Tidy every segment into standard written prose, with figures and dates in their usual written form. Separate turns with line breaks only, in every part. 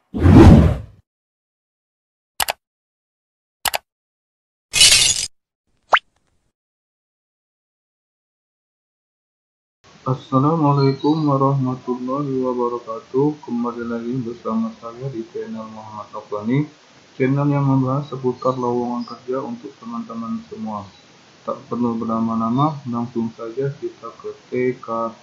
Assalamualaikum warahmatullahi wabarakatuh. Kembali lagi bersama saya di channel Muhammad Raflani, channel yang membahas seputar lowongan kerja untuk teman-teman semua. Tak perlu berlama-lama, langsung saja kita ke PKH.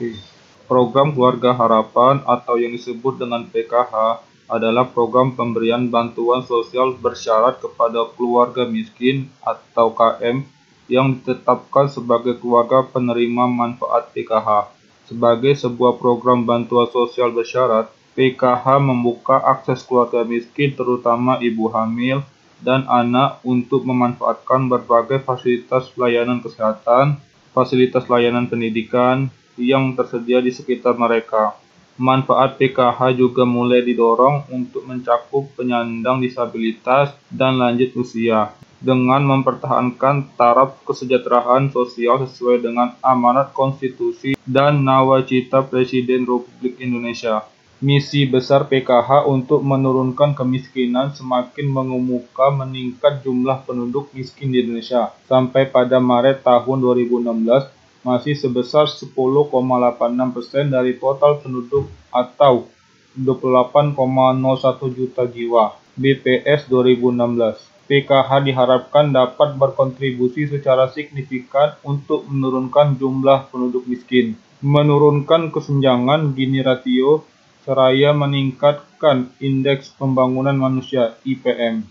Program Keluarga Harapan atau yang disebut dengan PKH adalah program pemberian bantuan sosial bersyarat kepada keluarga miskin atau KM yang ditetapkan sebagai keluarga penerima manfaat PKH. Sebagai sebuah program bantuan sosial bersyarat, PKH membuka akses keluarga miskin terutama ibu hamil dan anak untuk memanfaatkan berbagai fasilitas layanan kesehatan, fasilitas layanan pendidikan yang tersedia di sekitar mereka. Manfaat PKH juga mulai didorong untuk mencakup penyandang disabilitas dan lanjut usia, dengan mempertahankan taraf kesejahteraan sosial sesuai dengan amanat konstitusi dan nawacita Presiden Republik Indonesia. Misi besar PKH untuk menurunkan kemiskinan semakin mengemuka meningkat jumlah penduduk miskin di Indonesia. Sampai pada Maret tahun 2016, masih sebesar 10,86% dari total penduduk atau 28,01 juta jiwa. BPS 2016. PKH diharapkan dapat berkontribusi secara signifikan untuk menurunkan jumlah penduduk miskin, menurunkan kesenjangan Gini ratio, seraya meningkatkan Indeks Pembangunan Manusia (IPM).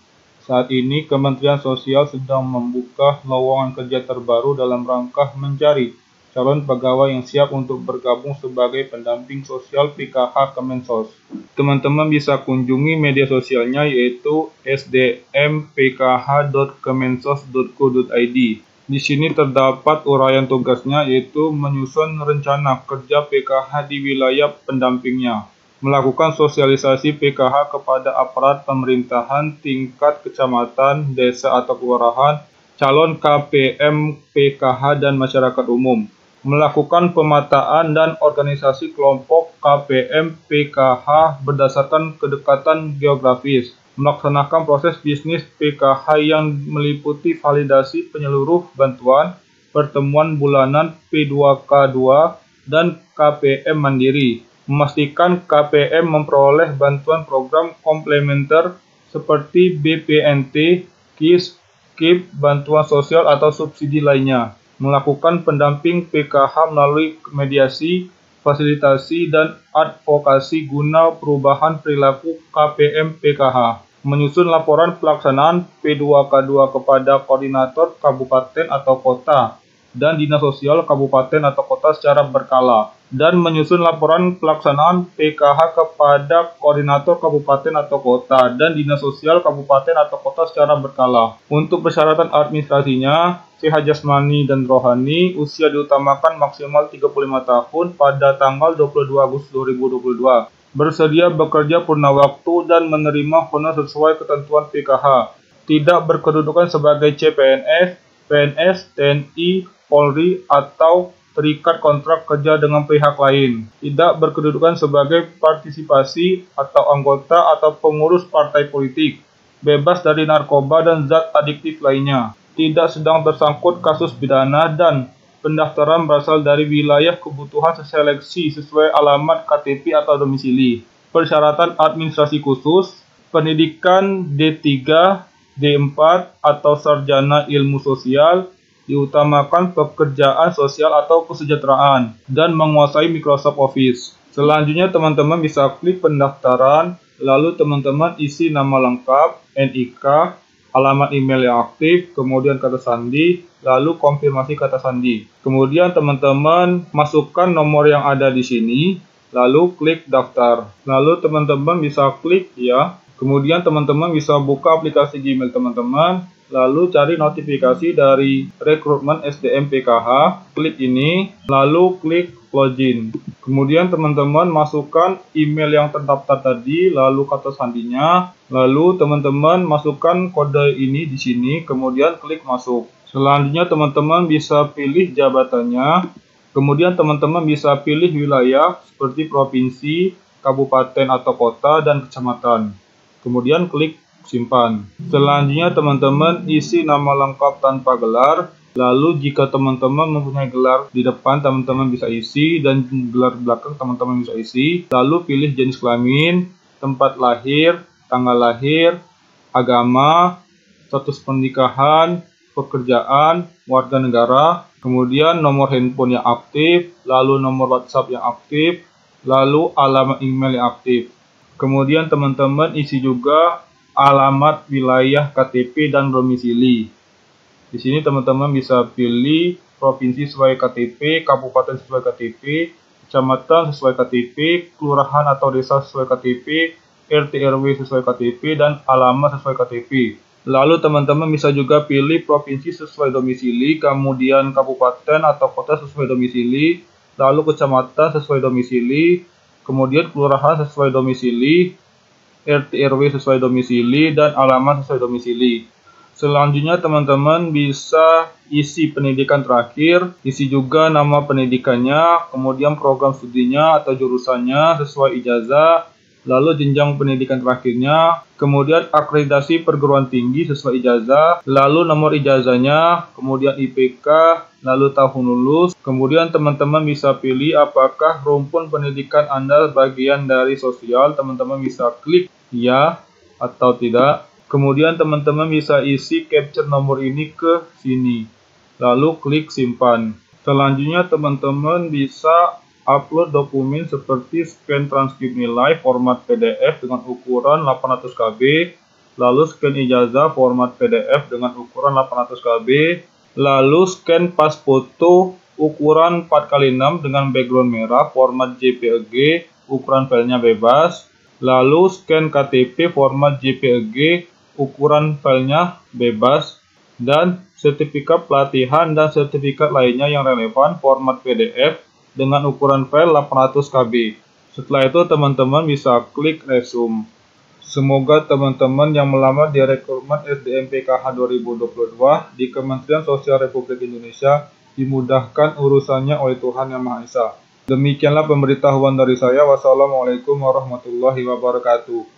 Saat ini, Kementerian Sosial sedang membuka lowongan kerja terbaru dalam rangka mencari calon pegawai yang siap untuk bergabung sebagai pendamping sosial PKH Kemensos. Teman-teman bisa kunjungi media sosialnya yaitu sdmpkh.kemensos.co.id. Di sini terdapat uraian tugasnya yaitu menyusun rencana kerja PKH di wilayah pendampingnya, melakukan sosialisasi PKH kepada aparat pemerintahan tingkat kecamatan, desa atau kelurahan, calon KPM PKH dan masyarakat umum, melakukan pemetaan dan organisasi kelompok KPM PKH berdasarkan kedekatan geografis, melaksanakan proses bisnis PKH yang meliputi validasi penyeluruh bantuan, pertemuan bulanan P2K2, dan KPM mandiri, memastikan KPM memperoleh bantuan program komplementer seperti BPNT, KIS, KIP, bantuan sosial atau subsidi lainnya, melakukan pendamping PKH melalui mediasi, fasilitasi, dan advokasi guna perubahan perilaku KPM PKH, menyusun laporan pelaksanaan P2K2 kepada koordinator kabupaten atau kota dan dinas sosial kabupaten atau kota secara berkala, dan menyusun laporan pelaksanaan PKH kepada koordinator kabupaten atau kota dan dinas sosial kabupaten atau kota secara berkala. Untuk persyaratan administrasinya, sehat jasmani dan rohani, usia diutamakan maksimal 35 tahun pada tanggal 22 Agustus 2022. Bersedia bekerja purna waktu dan menerima honor sesuai ketentuan PKH. Tidak berkedudukan sebagai CPNS, PNS, TNI, Polri, atau terikat kontrak kerja dengan pihak lain. Tidak berkedudukan sebagai partisipasi atau anggota atau pengurus partai politik. Bebas dari narkoba dan zat adiktif lainnya. Tidak sedang tersangkut kasus pidana dan pendaftaran berasal dari wilayah kebutuhan seleksi sesuai alamat KTP atau domisili. Persyaratan administrasi khusus, pendidikan D3, D4 atau sarjana ilmu sosial, diutamakan pekerjaan sosial atau kesejahteraan, dan menguasai Microsoft Office. Selanjutnya teman-teman bisa klik pendaftaran, lalu teman-teman isi nama lengkap, NIK, alamat email yang aktif, kemudian kata sandi, lalu konfirmasi kata sandi. Kemudian teman-teman masukkan nomor yang ada di sini, lalu klik daftar. Lalu teman-teman bisa klik ya. Kemudian teman-teman bisa buka aplikasi Gmail teman-teman, lalu cari notifikasi dari rekrutmen SDM PKH, klik ini, lalu klik login. Kemudian teman-teman masukkan email yang terdaftar tadi, lalu kata sandinya, lalu teman-teman masukkan kode ini di sini, kemudian klik masuk. Selanjutnya teman-teman bisa pilih jabatannya, kemudian teman-teman bisa pilih wilayah seperti provinsi, kabupaten atau kota, dan kecamatan. Kemudian klik simpan. Selanjutnya teman-teman isi nama lengkap tanpa gelar. Lalu jika teman-teman mempunyai gelar di depan, teman-teman bisa isi, dan gelar belakang teman-teman bisa isi. Lalu pilih jenis kelamin, tempat lahir, tanggal lahir, agama, status pernikahan, pekerjaan, warga negara, kemudian nomor handphone yang aktif, lalu nomor WhatsApp yang aktif, lalu alamat email yang aktif. Kemudian teman-teman isi juga alamat wilayah KTP dan domisili. Di sini teman-teman bisa pilih provinsi sesuai KTP, kabupaten sesuai KTP, kecamatan sesuai KTP, kelurahan atau desa sesuai KTP, RT RW sesuai KTP, dan alamat sesuai KTP. Lalu teman-teman bisa juga pilih provinsi sesuai domisili, kemudian kabupaten atau kota sesuai domisili, lalu kecamatan sesuai domisili, kemudian kelurahan sesuai domisili, RT RW sesuai domisili, dan alamat sesuai domisili. Selanjutnya teman-teman bisa isi pendidikan terakhir, isi juga nama pendidikannya, kemudian program studinya atau jurusannya sesuai ijazah, lalu jenjang pendidikan terakhirnya, kemudian akreditasi perguruan tinggi sesuai ijazah, lalu nomor ijazahnya, kemudian IPK, lalu tahun lulus. Kemudian teman-teman bisa pilih apakah rumpun pendidikan Anda bagian dari sosial, teman-teman bisa klik ya atau tidak. Kemudian teman-teman bisa isi capture nomor ini ke sini, lalu klik simpan. Selanjutnya teman-teman bisa upload dokumen seperti scan transkrip nilai format PDF dengan ukuran 800 KB, lalu scan ijazah format PDF dengan ukuran 800 KB, lalu scan pas foto ukuran 4x6 dengan background merah format JPEG, ukuran filenya bebas, lalu scan KTP format JPEG, ukuran filenya bebas, dan sertifikat pelatihan dan sertifikat lainnya yang relevan format PDF dengan ukuran file 800 KB. Setelah itu teman-teman bisa klik resume. Semoga teman-teman yang melamar di rekrutmen SDM PKH 2022 di Kementerian Sosial Republik Indonesia dimudahkan urusannya oleh Tuhan Yang Maha Esa. Demikianlah pemberitahuan dari saya. Wassalamualaikum warahmatullahi wabarakatuh.